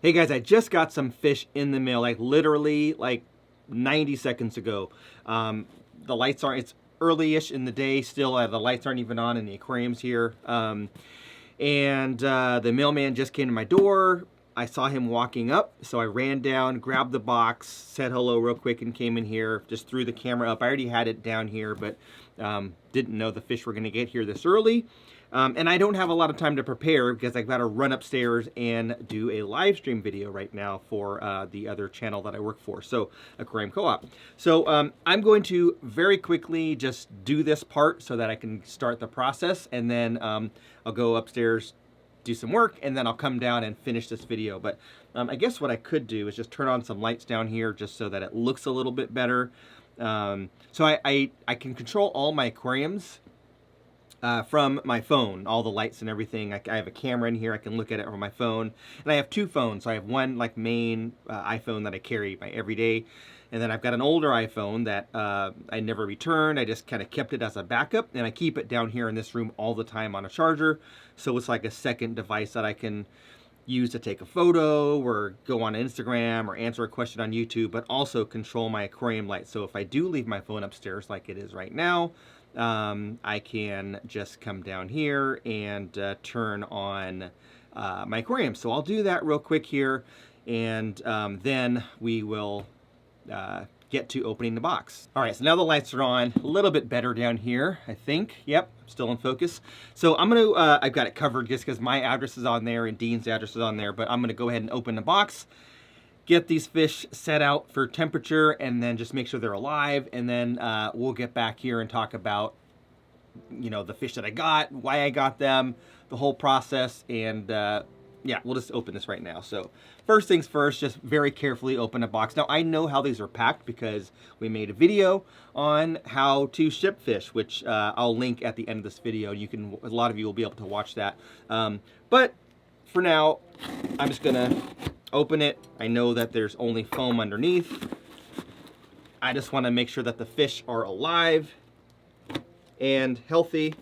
Hey guys, I just got some fish in the mail, like literally like 90 seconds ago. The lights aren't, it's early-ish in the day still. The lights aren't even on in the aquariums here. The mailman just came to my door. I saw him walking up, so I ran down, grabbed the box, said hello real quick, and came in here. Just threw the camera up. I already had it down here, but didn't know the fish were going to get here this early. And I don't have a lot of time to prepare because I've got to run upstairs and do a live stream video right now for the other channel that I work for, so Aquarium Co-op. So I'm going to very quickly just do this part so that I can start the process, and then I'll go upstairs, do some work, and then I'll come down and finish this video. But I guess what I could do is just turn on some lights down here just so that it looks a little bit better. So I can control all my aquariums from my phone, all the lights and everything. I have a camera in here. I can look at it on my phone. And I have two phones. So I have one like main iPhone that I carry my everyday. And then I've got an older iPhone that I never returned. I just kind of kept it as a backup. And I keep it down here in this room all the time on a charger. So it's like a second device that I can use to take a photo or go on Instagram or answer a question on YouTube, but also control my aquarium light. So if I do leave my phone upstairs like it is right now, I can just come down here and turn on my aquarium. So I'll do that real quick here, and then we will get to opening the box. All right, so now the lights are on, a little bit better down here, I think. Yep, still in focus. So I'm gonna, I've got it covered just because my address is on there and Dean's address is on there, but I'm gonna go ahead and open the box, get these fish set out for temperature, and then just make sure they're alive, and then we'll get back here and talk about, you know, the fish that I got, why I got them, the whole process, and yeah, we'll just open this right now. So first things first, just very carefully open a box. Now I know how these are packed because we made a video on how to ship fish, which I'll link at the end of this video. You can, a lot of you will be able to watch that. But for now, I'm just gonna open it. I know that there's only foam underneath. I just want to make sure that the fish are alive and healthy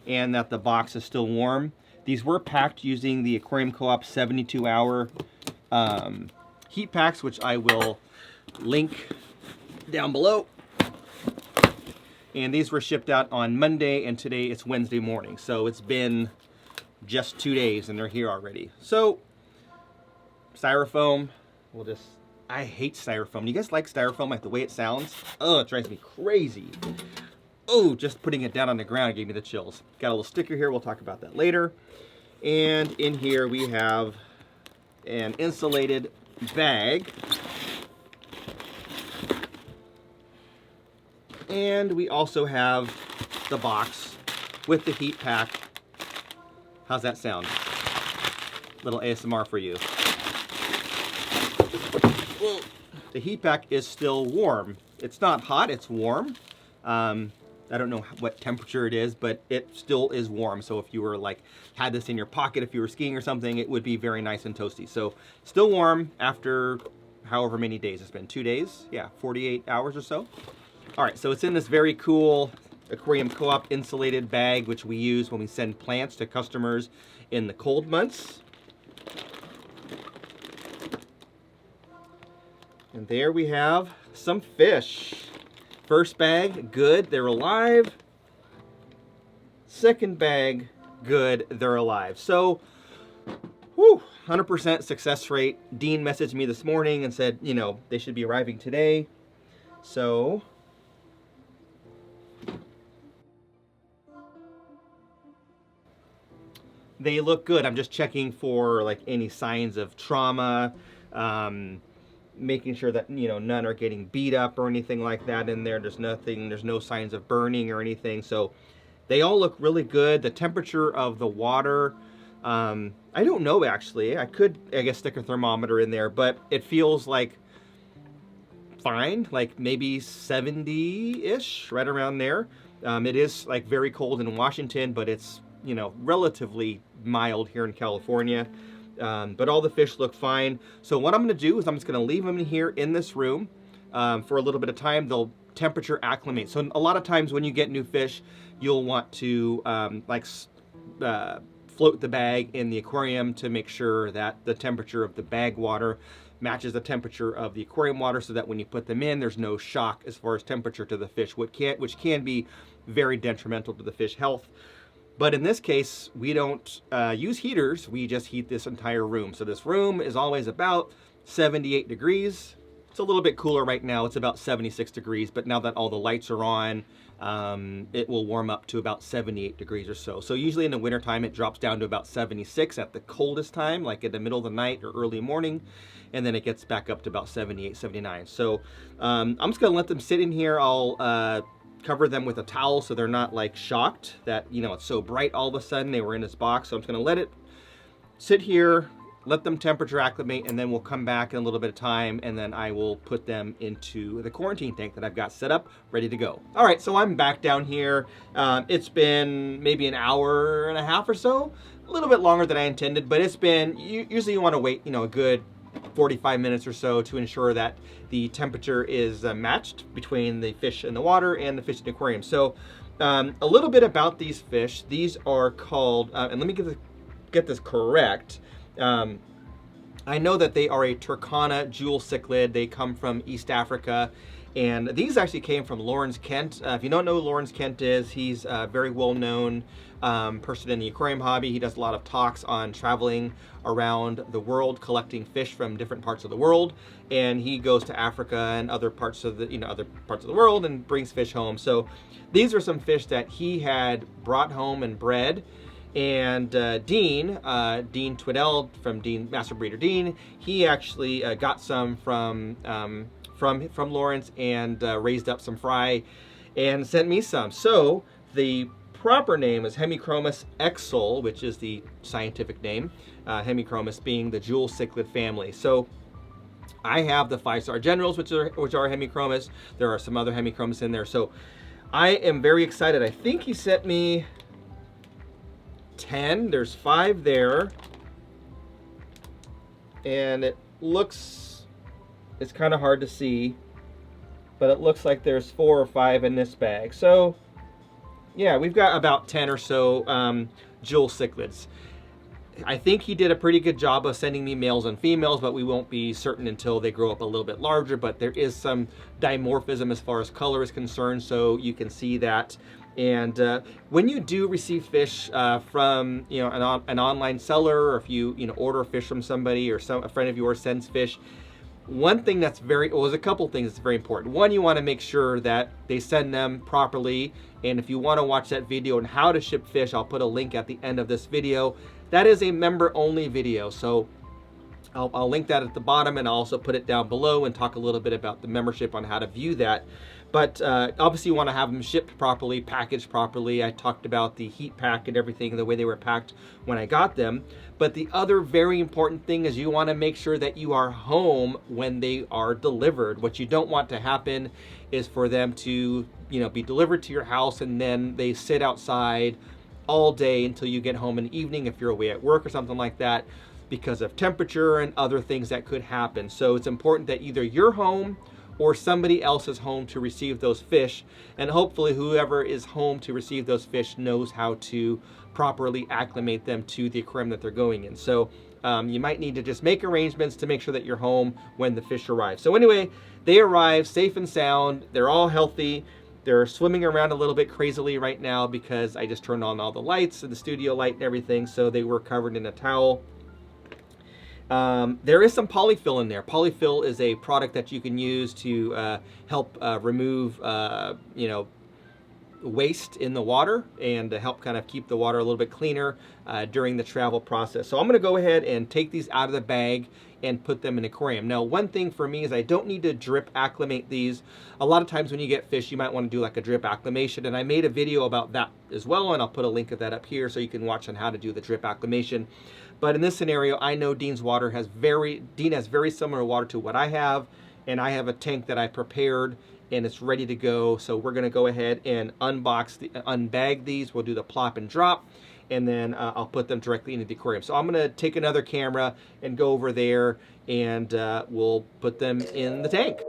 and that the box is still warm. These were packed using the Aquarium Co-op 72-hour heat packs, which I will link down below. And these were shipped out on Monday, and today it's Wednesday morning. So it's been just 2 days and they're here already. So styrofoam, we'll just, I hate styrofoam. Do you guys like styrofoam, like the way it sounds? Oh, it drives me crazy. Oh, just putting it down on the ground gave me the chills. Got a little sticker here, we'll talk about that later. And in here we have an insulated bag. And we also have the box with the heat pack. How's that sound? Little ASMR for you. Well, the heat pack is still warm. It's not hot, it's warm. I don't know what temperature it is, but it still is warm. So if you were like, had this in your pocket, if you were skiing or something, it would be very nice and toasty. So still warm after however many days. It's been 2 days. Yeah, 48 hours or so. All right, so it's in this very cool Aquarium Co-op insulated bag, which we use when we send plants to customers in the cold months. And there we have some fish. First bag, good, they're alive. Second bag, good, they're alive. So, whew, 100% success rate. Dean messaged me this morning and said, you know, they should be arriving today. So, they look good. I'm just checking for like any signs of trauma, making sure that, you know, none are getting beat up or anything like that in there. There's nothing, there's no signs of burning or anything. So they all look really good. The temperature of the water, I don't know actually. I could, I guess, stick a thermometer in there, but it feels like fine, like maybe 70-ish, right around there. It is like very cold in Washington, but it's, you know, relatively mild here in California. But all the fish look fine. So what I'm going to do is I'm just going to leave them in here in this room for a little bit of time. They'll temperature acclimate. So a lot of times when you get new fish, you'll want to float the bag in the aquarium to make sure that the temperature of the bag water matches the temperature of the aquarium water, so that when you put them in, there's no shock as far as temperature to the fish, which can be very detrimental to the fish health. But in this case, we don't use heaters. We just heat this entire room. So this room is always about 78 degrees. It's a little bit cooler right now. It's about 76 degrees, but now that all the lights are on, it will warm up to about 78 degrees or so. So usually in the wintertime, it drops down to about 76 at the coldest time, like in the middle of the night or early morning. And then it gets back up to about 78, 79. So I'm just gonna let them sit in here. I'll cover them with a towel so they're not like shocked that, you know, it's so bright all of a sudden they were in this box. So I'm just gonna let it sit here, let them temperature acclimate, and then we'll come back in a little bit of time, and then I will put them into the quarantine tank that I've got set up, ready to go. All right, so I'm back down here. It's been maybe an hour and a half or so, a little bit longer than I intended, but it's been, usually you wanna wait, you know, a good 45 minutes or so to ensure that the temperature is matched between the fish in the water and the fish in the aquarium. So a little bit about these fish. These are called, and let me get this correct. I know that they are a Turkana jewel cichlid. They come from East Africa, and these actually came from Lawrence Kent. If you don't know who Lawrence Kent is, he's a very well-known person in the aquarium hobby. He does a lot of talks on traveling around the world, collecting fish from different parts of the world, and he goes to Africa and other parts of the world and brings fish home. So these are some fish that he had brought home and bred. And Dean Tweeddale from Master Breeder Dean, he actually got some from Lawrence and raised up some fry and sent me some. So the proper name is Hemichromis exul, which is the scientific name, Hemichromis being the jewel cichlid family. So I have the 5-star generals, which are Hemichromis. There are some other Hemichromis in there. So I am very excited. I think he sent me 10. There's 5 there, and it looks, it's kind of hard to see, but it looks like there's 4 or 5 in this bag. So yeah, we've got about 10 or so jewel cichlids. I think he did a pretty good job of sending me males and females, but we won't be certain until they grow up a little bit larger. But there is some dimorphism as far as color is concerned, so you can see that. And when you do receive fish from, you know, an online seller, or if you order fish from somebody, or a friend of yours sends fish, one thing that's there's a couple things that's very important. One, you want to make sure that they send them properly. And if you want to watch that video on how to ship fish, I'll put a link at the end of this video. That is a member-only video, so I'll link that at the bottom, and I'll also put it down below and talk a little bit about the membership on how to view that. But obviously you want to have them shipped properly, packaged properly. I talked about the heat pack and everything, the way they were packed when I got them. But the other very important thing is you want to make sure that you are home when they are delivered. What you don't want to happen is for them to, be delivered to your house and then they sit outside all day until you get home in the evening if you're away at work or something like that, because of temperature and other things that could happen. So it's important that either you're home or somebody else is home to receive those fish, and hopefully whoever is home to receive those fish knows how to properly acclimate them to the aquarium that they're going in. So you might need to just make arrangements to make sure that you're home when the fish arrive. So anyway, they arrive safe and sound. They're all healthy. They're swimming around a little bit crazily right now because I just turned on all the lights and the studio light and everything, so they were covered in a towel. There is some polyfill in there. Polyfill is a product that you can use to help remove, waste in the water, and to help kind of keep the water a little bit cleaner during the travel process. So I'm going to go ahead and take these out of the bag and put them in an aquarium. Now, one thing for me is I don't need to drip acclimate these. A lot of times when you get fish, you might want to do like a drip acclimation, and I made a video about that as well, and I'll put a link of that up here so you can watch on how to do the drip acclimation. But in this scenario, I know Dean has very similar water to what I have, and I have a tank that I prepared and it's ready to go. So we're gonna go ahead and unbag these. We'll do the plop and drop, and then I'll put them directly into the aquarium. So I'm gonna take another camera and go over there, and we'll put them in the tank.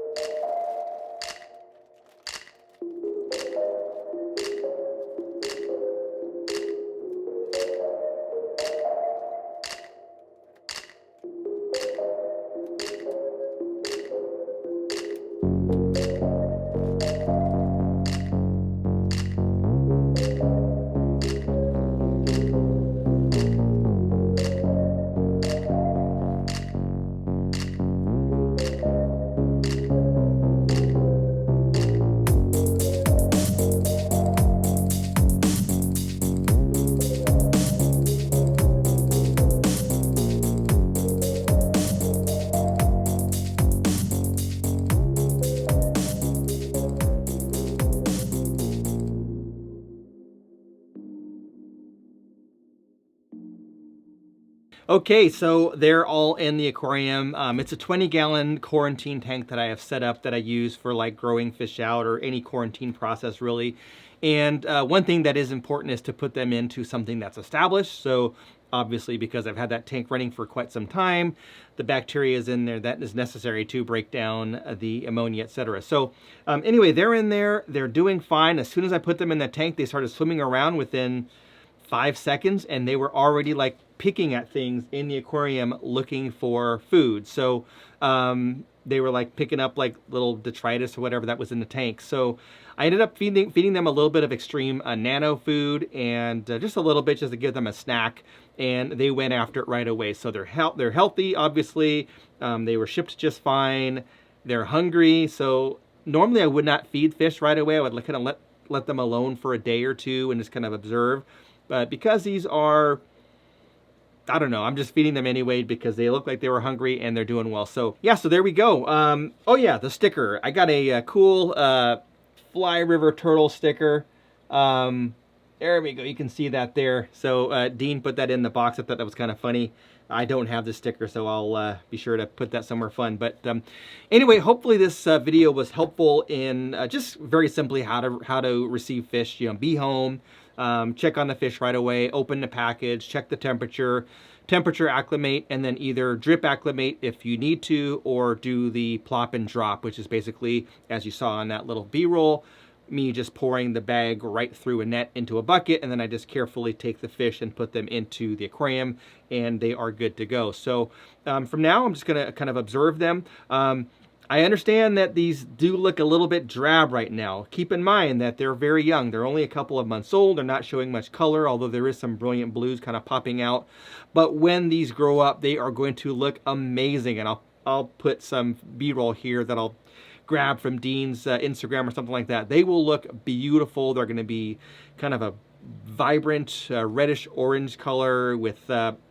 Okay, so they're all in the aquarium. It's a 20-gallon quarantine tank that I have set up that I use for like growing fish out or any quarantine process really. And one thing that is important is to put them into something that's established. So obviously, because I've had that tank running for quite some time, the bacteria is in there that is necessary to break down the ammonia, etc. So anyway, they're in there. They're doing fine. As soon as I put them in the tank, they started swimming around within 5 seconds, and they were already like picking at things in the aquarium looking for food. So they were like picking up like little detritus or whatever that was in the tank. So I ended up feeding them a little bit of extreme nano food and just a little bit just to give them a snack, and they went after it right away. So they're healthy, obviously. They were shipped just fine. They're hungry. So normally I would not feed fish right away. I would kind of let them alone for a day or two and just kind of observe. But because these are, I don't know, I'm just feeding them anyway because they look like they were hungry and they're doing well. So yeah, so there we go. Oh yeah, the sticker. I got a cool Fly River turtle sticker. There we go. You can see that there. So Dean put that in the box. I thought that was kind of funny. I don't have the sticker, so I'll be sure to put that somewhere fun. But anyway, hopefully this video was helpful in just very simply how to receive fish. You know, be home. Check on the fish right away, open the package, check the temperature acclimate, and then either drip acclimate if you need to, or do the plop and drop, which is basically, as you saw on that little B-roll, me just pouring the bag right through a net into a bucket, and then I just carefully take the fish and put them into the aquarium, and they are good to go. So from now, I'm just gonna kind of observe them. I understand that these do look a little bit drab right now. Keep in mind that they're very young. They're only a couple of months old. They're not showing much color, although there is some brilliant blues kind of popping out. But when these grow up, they are going to look amazing. And I'll put some B-roll here that I'll grab from Dean's Instagram or something like that. They will look beautiful. They're going to be kind of a vibrant reddish orange color with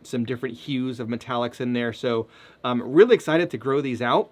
some different hues of metallics in there. So I'm really excited to grow these out.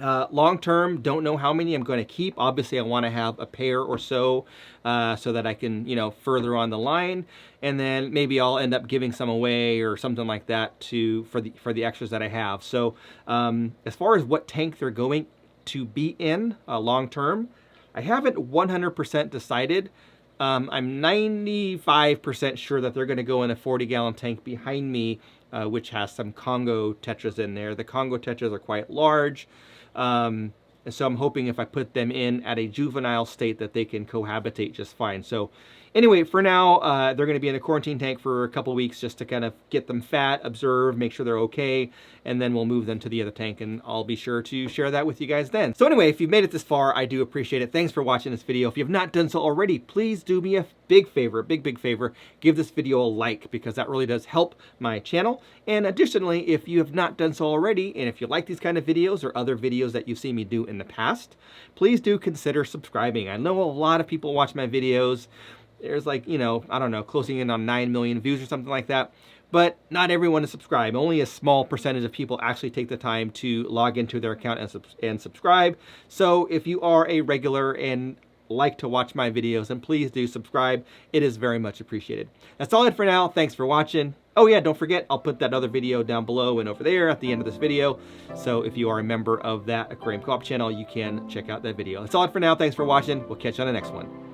Long term, don't know how many I'm going to keep. Obviously, I want to have a pair or so that I can, you know, further on the line, and then maybe I'll end up giving some away or something like that for the extras that I have. So as far as what tank they're going to be in long term, I haven't 100% decided. I'm 95% sure that they're going to go in a 40-gallon tank behind me, which has some Congo tetras in there. The Congo tetras are quite large. And so I'm hoping if I put them in at a juvenile state that they can cohabitate just fine. So anyway, for now, they're going to be in a quarantine tank for a couple weeks just to kind of get them fat, observe, make sure they're okay, and then we'll move them to the other tank, and I'll be sure to share that with you guys then. So anyway, if you've made it this far, I do appreciate it. Thanks for watching this video. If you have not done so already, please do me a big favor, big favor. Give this video a like, because that really does help my channel. And additionally, if you have not done so already, and if you like these kind of videos or other videos that you've seen me do in the past, please do consider subscribing. I know a lot of people watch my videos. There's like, you know, I don't know, closing in on 9 million views or something like that. But not everyone is subscribed. Only a small percentage of people actually take the time to log into their account and subscribe. So if you are a regular and like to watch my videos, then please do subscribe. It is very much appreciated. That's all it for now. Thanks for watching. Oh yeah, don't forget, I'll put that other video down below and over there at the end of this video. So if you are a member of that Aquarium Co-op channel, you can check out that video. That's all it for now. Thanks for watching. We'll catch you on the next one.